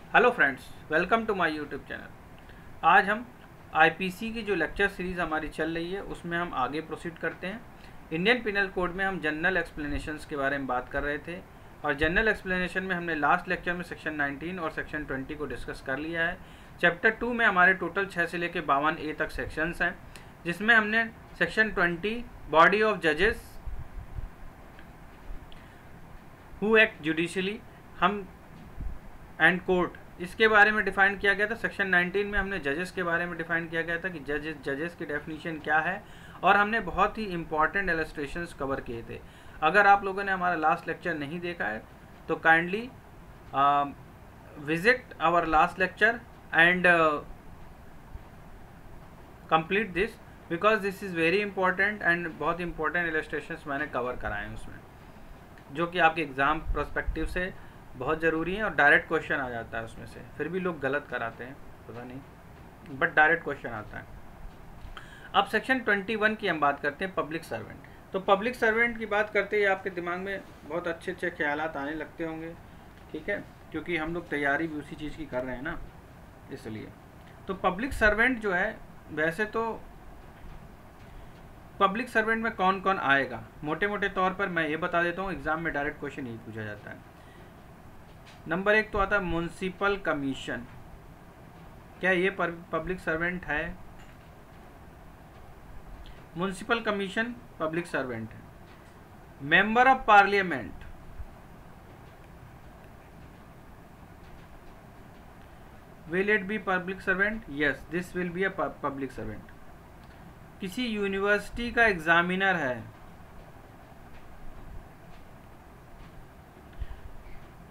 Hello friends, welcome to my YouTube channel. आज हम IPC की जो लेक्चर सीरीज़ हमारी चल रही है उसमें हम आगे प्रोसीड करते हैं। इंडियन पिनल कोड में हम जनरल एक्सप्लेनेशंस के बारे में बात कर रहे थे और जनरल एक्सप्लेनेशन में हमने लास्ट लेक्चर में सेक्शन 19 और सेक्शन 20 को डिस्कस कर लिया है। चैप्टर 2 में हमारे टोटल 6 से लेकर 52A तक सेक्शंस हैं, जिसमें हमने सेक्शन 20 बॉडी ऑफ जजेस हु एक्ट जुडिशली हम एंड कोर्ट, इसके बारे में डिफाइन किया गया था। सेक्शन 19 में हमने जजेस के बारे में डिफाइन किया गया था कि जजेस की डेफिनेशन क्या है, और हमने बहुत ही इंपॉर्टेंट इलस्ट्रेशंस कवर किए थे। अगर आप लोगों ने हमारा लास्ट लेक्चर नहीं देखा है तो kindly visit our last lecture and complete this, because this is very important and बहुत इंपॉर्टेंट इलस्ट्रेशंस मैंने कवर कराए हैं उसमें, जो कि आपके एग्ज़ाम पर्सपेक्टिव से बहुत ज़रूरी है और डायरेक्ट क्वेश्चन आ जाता है उसमें से। फिर भी लोग गलत कराते हैं, पता नहीं, बट डायरेक्ट क्वेश्चन आता है। अब सेक्शन 21 की हम बात करते हैं, पब्लिक सर्वेंट। तो पब्लिक सर्वेंट की बात करते ही आपके दिमाग में बहुत अच्छे अच्छे ख्यालात आने लगते होंगे, ठीक है, क्योंकि हम लोग तैयारी भी उसी चीज़ की कर रहे हैं ना, इसलिए। तो पब्लिक सर्वेंट जो है, वैसे तो पब्लिक सर्वेंट में कौन कौन आएगा, मोटे मोटे तौर पर मैं ये बता देता हूँ, एग्जाम में डायरेक्ट क्वेश्चन यही पूछा जाता है। नंबर 1 तो आता है म्युनिसिपल कमीशन। क्या ये पब्लिक सर्वेंट है? म्युनिसिपल कमीशन पब्लिक सर्वेंट है। Member of parliament, will it be public servant? Yes, this will be a public servant. किसी यूनिवर्सिटी का एग्जामिनर है,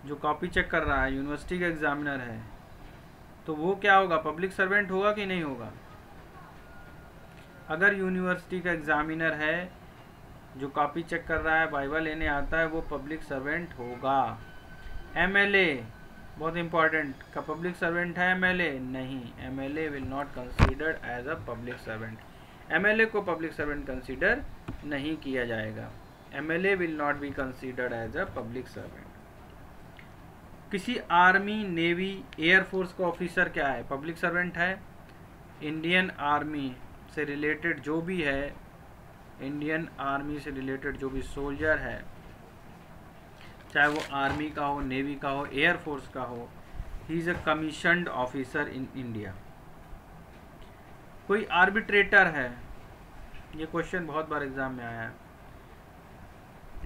जो कॉपी चेक कर रहा है, यूनिवर्सिटी का एग्जामिनर है, तो वो क्या होगा, पब्लिक सर्वेंट होगा कि नहीं होगा? अगर यूनिवर्सिटी का एग्जामिनर है जो कॉपी चेक कर रहा है, वाइवा लेने आता है, वो पब्लिक सर्वेंट होगा। एमएलए, बहुत इंपॉर्टेंट, का पब्लिक सर्वेंट है एमएलए? नहीं, MLA will not considered as a public servant. MLA को पब्लिक सर्वेंट कंसीडर नहीं किया जाएगा। MLA will not be considered as a public servant. किसी आर्मी, नेवी, एयरफोर्स का ऑफिसर क्या है, पब्लिक सर्वेंट है? इंडियन आर्मी से रिलेटेड जो भी है, इंडियन आर्मी से रिलेटेड जो भी सोल्जर है, चाहे वो आर्मी का हो, नेवी का हो, एयरफोर्स का हो, he is a commissioned officer in India. कोई आर्बिट्रेटर है, ये क्वेश्चन बहुत बार एग्जाम में आया है।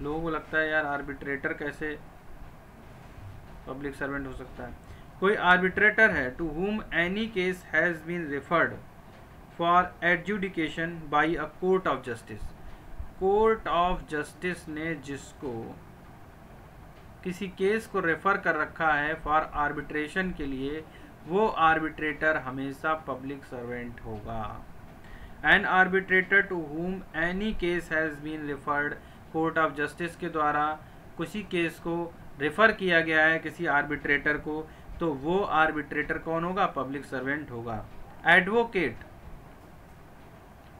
लोगों को लगता है यार आर्बिट्रेटर कैसे पब्लिक सर्वेंट हो सकता है। कोई आर्बिट्रेटर है to whom any case has been referred for adjudication by a court of justice. Court of justice ने जिसको किसी केस को रेफर कर रखा है फॉर आर्बिट्रेशन के लिए, वो आर्बिट्रेटर हमेशा पब्लिक सर्वेंट होगा। An arbitrator to whom any case has been referred, court of justice के द्वारा किसी केस को रेफर किया गया है किसी आर्बिट्रेटर को, तो वो आर्बिट्रेटर कौन होगा, पब्लिक सर्वेंट होगा। एडवोकेट,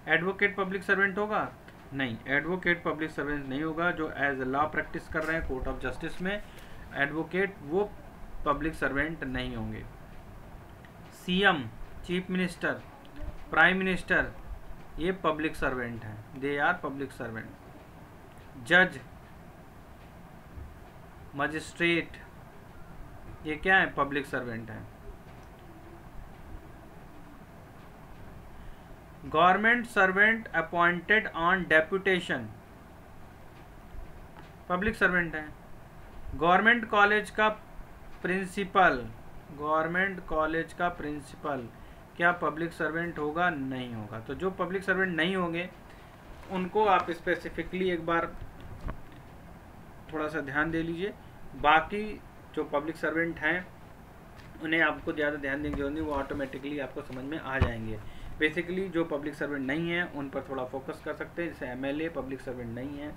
एडवोकेट पब्लिक सर्वेंट होगा? नहीं, एडवोकेट पब्लिक सर्वेंट नहीं होगा। जो एज लॉ प्रैक्टिस कर रहे हैं कोर्ट ऑफ जस्टिस में, एडवोकेट वो पब्लिक सर्वेंट नहीं होंगे। CM, chief minister, prime minister, ये पब्लिक सर्वेंट हैं, दे आर पब्लिक सर्वेंट। जज, मजिस्ट्रेट, ये क्या है, पब्लिक सर्वेंट है। Government servant appointed on deputation, public servant है। गवर्नमेंट कॉलेज का प्रिंसिपल, गवर्नमेंट कॉलेज का प्रिंसिपल क्या पब्लिक सर्वेंट होगा? नहीं होगा। तो जो पब्लिक सर्वेंट नहीं होंगे उनको आप स्पेसिफिकली एक बार थोड़ा सा ध्यान दे लीजिए। बाकी जो पब्लिक सर्वेंट हैं उन्हें आपको ज़्यादा ध्यान देने की जरूरत नहीं, वो ऑटोमेटिकली आपको समझ में आ जाएंगे। बेसिकली जो पब्लिक सर्वेंट नहीं है उन पर थोड़ा फोकस कर सकते हैं, जैसे एमएलए पब्लिक सर्वेंट नहीं है,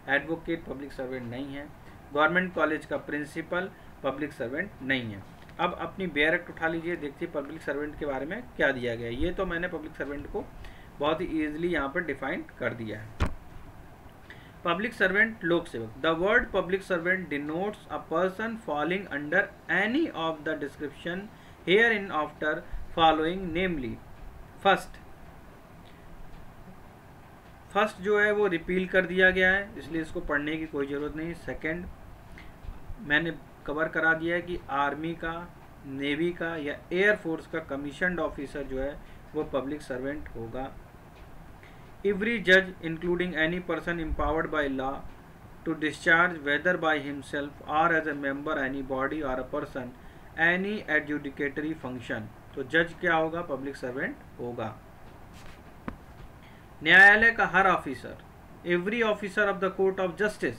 एडवोकेट पब्लिक सर्वेंट नहीं है, गवर्नमेंट कॉलेज का प्रिंसिपल पब्लिक सर्वेंट नहीं है। अब अपनी बेयर एक्ट उठा लीजिए, देखिए पब्लिक सर्वेंट के बारे में क्या दिया गया है। ये तो मैंने पब्लिक सर्वेंट को बहुत ही ईजिली यहाँ पर डिफाइन कर दिया है। पब्लिक सर्वेंट लोक सेवक। The word public servant denotes a person falling under any of the description here in after following, namely first जो है वो रिपील कर दिया गया है, इसलिए इसको पढ़ने की कोई ज़रूरत नहीं। सेकंड मैंने कवर करा दिया है कि आर्मी का, नेवी का या एयरफोर्स का कमीशन्ड ऑफिसर जो है वो पब्लिक सर्वेंट होगा। एवरी जज including any person empowered by law to discharge whether by himself और as a member any body और a person any adjudicatory function, तो जज क्या होगा? पब्लिक सर्वेंट होगा। न्यायालय का हर officer, every officer of the court of justice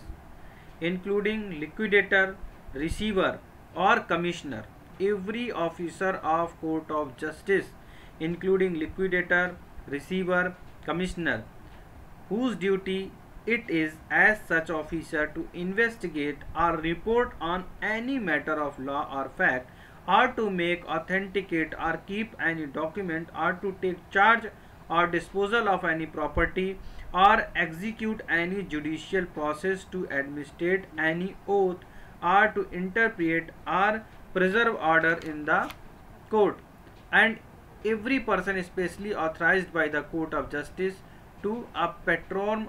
including liquidator, receiver और commissioner, every officer of court of justice including liquidator, receiver, commissioner, whose duty it is as such officer to investigate or report on any matter of law or fact, or to make, authenticate or keep any document, or to take charge or disposal of any property, or execute any judicial process, to administrate any oath, or to interpret or preserve order in the court, and every person specially authorized by the court of justice to perform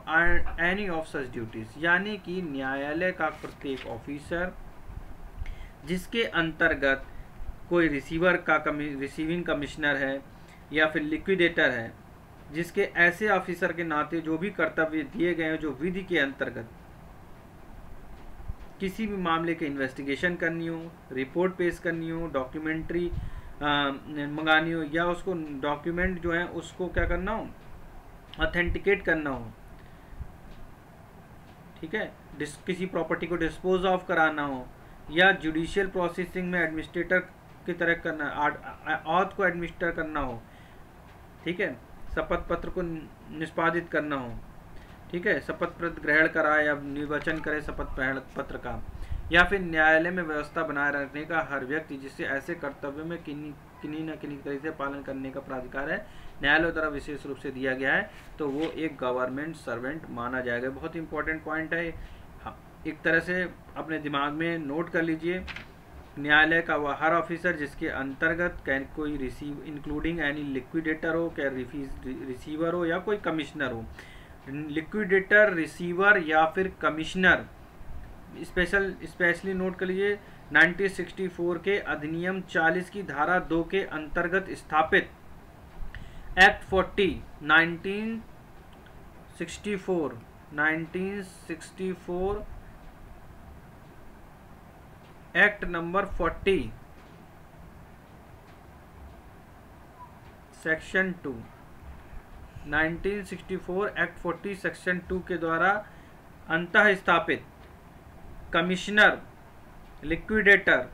any of such duties। यानी कि न्यायालय का प्रत्येक officer जिसके अंतर्गत कोई receiver का receiving commissioner है या फिर लिक्विडेटर है, जिसके ऐसे ऑफिसर के नाते जो भी कर्तव्य दिए गए हैं, जो विधि के अंतर्गत किसी भी मामले के इन्वेस्टिगेशन करनी हो, रिपोर्ट पेश करनी हो, डॉक्यूमेंट्री मंगानी हो, या उसको डॉक्यूमेंट जो है उसको क्या करना हो? ऑथेंटिकेट करना हो, ठीक है, किसी प्रॉपर्टी को डिस्पोज ऑफ कराना हो, या जुडिशियल प्रोसेसिंग में एडमिनिस्ट्रेटर की तरह करना, ऑथ को एडमिनिस्टर करना हो, ठीक है, शपथ पत्र को निष्पादित करना हो, ठीक है, शपथ पत्र ग्रहण कराए या निर्वचन करे शपथ पत्र का, या फिर न्यायालय में व्यवस्था बनाए रखने का हर व्यक्ति जिससे ऐसे कर्तव्यों में किन्हीं न किन्हीं तरीके से पालन करने का प्राधिकार है, न्यायालय द्वारा विशेष रूप से दिया गया है, तो वो एक गवर्नमेंट सर्वेंट माना जाएगा। बहुत इंपॉर्टेंट पॉइंट है, एक तरह से अपने दिमाग में नोट कर लीजिए। न्यायालय का वह हर ऑफिसर जिसके अंतर्गत कोई इंक्लूडिंग एनी लिक्विडेटर हो, क्या रिसीवर हो या कोई कमिश्नर हो, लिक्विडेटर, रिसीवर या फिर कमिश्नर, स्पेशली नोट कर लीजिए 1964 के अधिनियम 40 की धारा 2 के अंतर्गत स्थापित act 40 1964 act number 40 section 2, 1964 act 40 section 2 के द्वारा अंतः स्थापित कमिश्नर, लिक्विडेटर,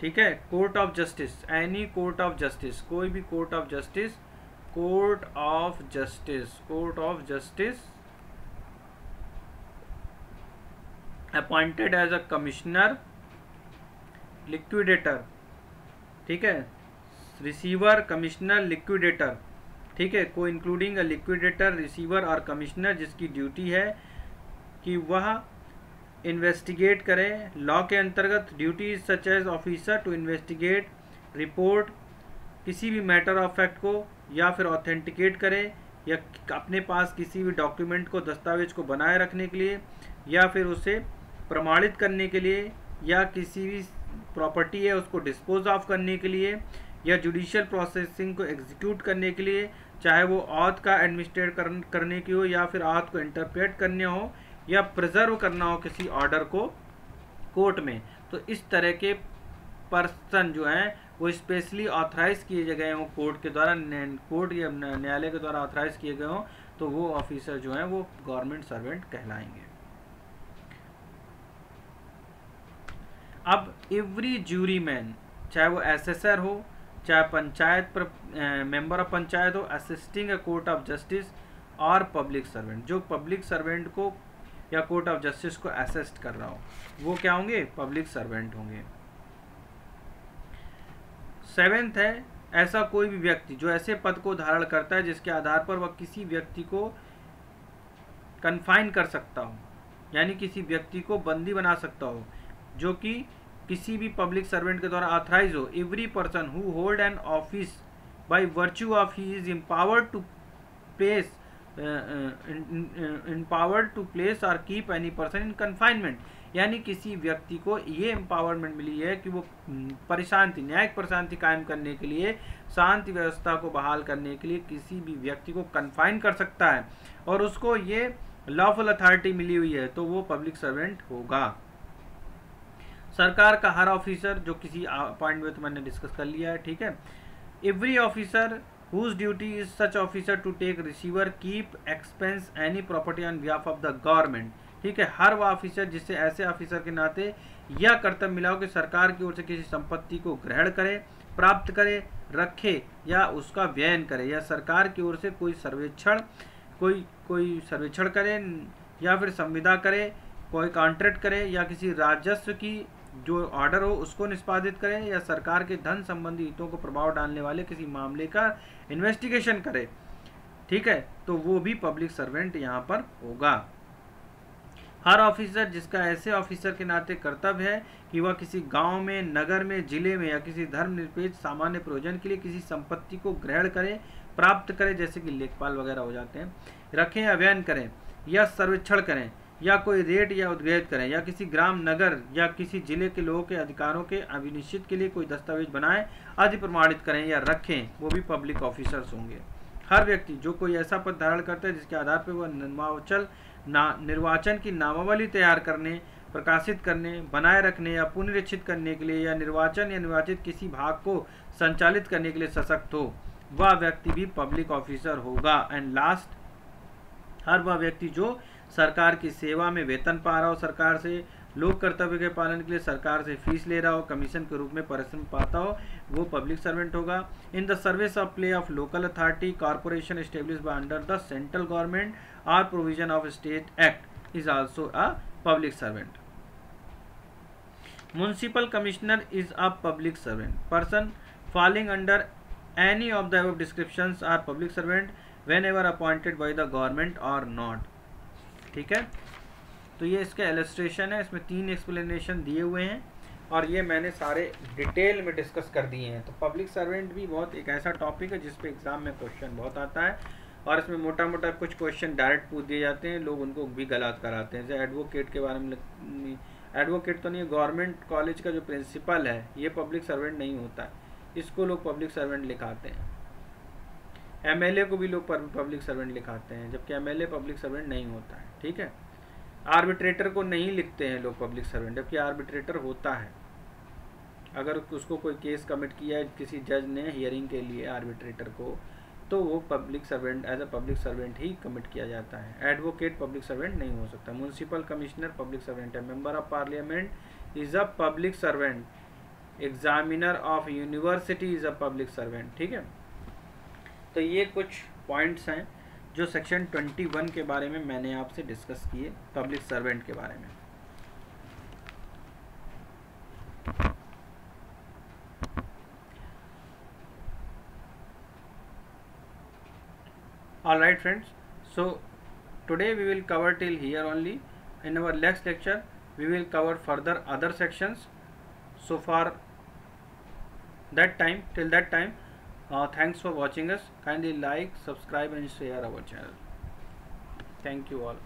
ठीक है, court of justice, any court of justice, कोई भी court of justice, court of justice appointed as a commissioner, liquidator, ठीक है, रिसीवर, कमिश्नर, लिक्विडेटर, ठीक है, को इंक्लूडिंग अ लिक्विडेटर, रिसीवर और कमिश्नर, जिसकी ड्यूटी है कि वह इन्वेस्टिगेट करें लॉ के अंतर्गत, duty such as officer to investigate, report किसी भी मैटर ऑफ फैक्ट को, या फिर ऑथेंटिकेट करें, या अपने पास किसी भी डॉक्यूमेंट को, दस्तावेज को बनाए रखने के लिए, या फिर उसे प्रमाणित करने के लिए, या किसी भी प्रॉपर्टी है उसको डिस्पोज ऑफ करने के लिए, या जुडिशियल प्रोसेसिंग को एग्जीक्यूट करने के लिए, चाहे वो ऑथ का एडमिनिस्ट्रेट करने की हो या फिर ऑथ को इंटरप्रेट करने हो या प्रिजर्व करना हो किसी ऑर्डर को कोर्ट में। तो इस तरह के पर्सन जो हैं वो स्पेशली ऑथराइज किए गए हों कोर्ट के द्वारा, कोर्ट या न्यायालय के द्वारा ऑथराइज किए गए हों, तो वो ऑफिसर जो हैं वो गवर्नमेंट सर्वेंट कहलाएंगे। अब एवरी ज्यूरी मैन, चाहे वो एसेसर हो, चाहे पंचायत पर मेंबर ऑफ पंचायत हो, assisting a court of justice और पब्लिक सर्वेंट, जो पब्लिक सर्वेंट को या कोर्ट ऑफ जस्टिस को असिस्ट कर रहा हो, वो क्या होंगे? पब्लिक सर्वेंट होंगे। 7th है, ऐसा कोई भी व्यक्ति जो ऐसे पद को धारण करता है जिसके आधार पर वह किसी व्यक्ति को कन्फाइन कर सकता हूँ, यानी किसी व्यक्ति को बंदी बना सकता हो जो कि किसी भी पब्लिक सर्वेंट के द्वारा ऑथराइज हो। Every person who hold an office by virtue of he is empowered to place और keep any person in confinement, यानी किसी व्यक्ति को ये एम्पावरमेंट मिली है कि वो परिशांति, न्यायिक परिशांति कायम करने के लिए, शांति व्यवस्था को बहाल करने के लिए किसी भी व्यक्ति को कन्फाइन कर सकता है और उसको ये लॉफुल अथॉरिटी मिली हुई है, तो वो पब्लिक सर्वेंट होगा। सरकार का हर ऑफिसर जो किसी पॉइंट में तो मैंने डिस्कस कर लिया है, ठीक है। Every officer whose duty is such officer to take receiver keep expense any property on behalf of the government, ठीक है। हर वह ऑफिसर जिससे ऐसे ऑफिसर के नाते यह कर्तव्य मिला हो कि सरकार की ओर से किसी संपत्ति को ग्रहण करे, प्राप्त करे, रखे या उसका व्ययन करे, या सरकार की ओर से कोई सर्वेक्षण करे या फिर संविदा करे, कोई कॉन्ट्रैक्ट करे या किसी राजस्व की जो ऑर्डर हो उसको निष्पादित करे, या सरकार के धन संबंधी हितों को प्रभाव डालने वाले किसी मामले का इन्वेस्टिगेशन करे, ठीक है, तो वो भी पब्लिक सर्वेंट यहाँ पर होगा। हर ऑफिसर जिसका ऐसे ऑफिसर के नाते कर्तव्य है कि वह किसी गांव में, नगर में, जिले में या किसी धर्मनिरपेक्ष सामान्य प्रयोजन के लिए किसी संपत्ति को ग्रहण करे, प्राप्त करे, जैसे कि लेखपाल वगैरह हो जाते हैं, रखें या व्ययन करें या सर्वेक्षण करें या कोई रेट या उद्ग्रहित करें या किसी ग्राम, नगर या किसी जिले के लोगों के अधिकारों के अविनिश्चित के लिए कोई दस्तावेज बनाएं, आदि प्रमाणित करें या रखें, वो भी पब्लिक ऑफिसर्स होंगे। हर व्यक्ति जो कोई ऐसा पद धारण करता है जिसके आधार पर वह निर्वाचन की नामावली तैयार करने, प्रकाशित करने, बनाए रखने या पुनरीक्षित करने के लिए या निर्वाचन या निर्वाचित किसी भाग को संचालित करने के लिए सशक्त हो, वह व्यक्ति भी पब्लिक ऑफिसर होगा। एंड लास्ट, हर वह व्यक्ति जो सरकार की सेवा में वेतन पा रहा हो, सरकार से लोक कर्तव्य के पालन के लिए सरकार से फीस ले रहा हो, कमीशन के रूप में परिश्रम पाता हो, वो पब्लिक सर्वेंट होगा। In the service of play of local authority corporation established by under the central government और provision of state act is also a public servant. Municipal commissioner is a public servant. Person falling under any of the above descriptions are public servant whenever appointed by the government or not, ठीक है। तो ये इसका illustration है, इसमें 3 explanation दिए हुए हैं और ये मैंने सारे डिटेल में डिस्कस कर दिए हैं। तो पब्लिक सर्वेंट भी बहुत एक ऐसा टॉपिक है जिस पे एग्जाम में क्वेश्चन बहुत आता है और इसमें मोटा मोटा कुछ क्वेश्चन डायरेक्ट पूछ दिए जाते हैं, लोग उनको भी गलत कराते हैं। जैसे एडवोकेट के बारे में, एडवोकेट तो नहीं, गवर्नमेंट कॉलेज का जो प्रिंसिपल है ये पब्लिक सर्वेंट नहीं होता है, इसको लोग पब्लिक सर्वेंट लिखाते हैं। एमएलए को भी लोग पब्लिक सर्वेंट लिखाते हैं, जबकि एमएलए पब्लिक सर्वेंट नहीं होता है, ठीक है। आर्बिट्रेटर को नहीं लिखते हैं लोग पब्लिक सर्वेंट, जबकि आर्बिट्रेटर होता है। अगर उसको कोई केस कमिट किया है किसी जज ने हियरिंग के लिए आर्बिट्रेटर को, तो वो public servant as a public servant ही कमिट किया जाता है। एडवोकेट पब्लिक सर्वेंट नहीं हो सकता। म्युनिसिपल कमिश्नर पब्लिक सर्वेंट है। Member of parliament is a public servant. Examiner of university is a public servant, ठीक है। तो ये कुछ पॉइंट्स हैं जो सेक्शन 21 के बारे में मैंने आपसे डिस्कस किए, पब्लिक सर्वेंट के बारे में। All right friends, so today we will cover till here only. In our next lecture we will cover further other sections. So for that time, till that time, thanks for watching us. Kindly like, subscribe and share our channel. Thank you all.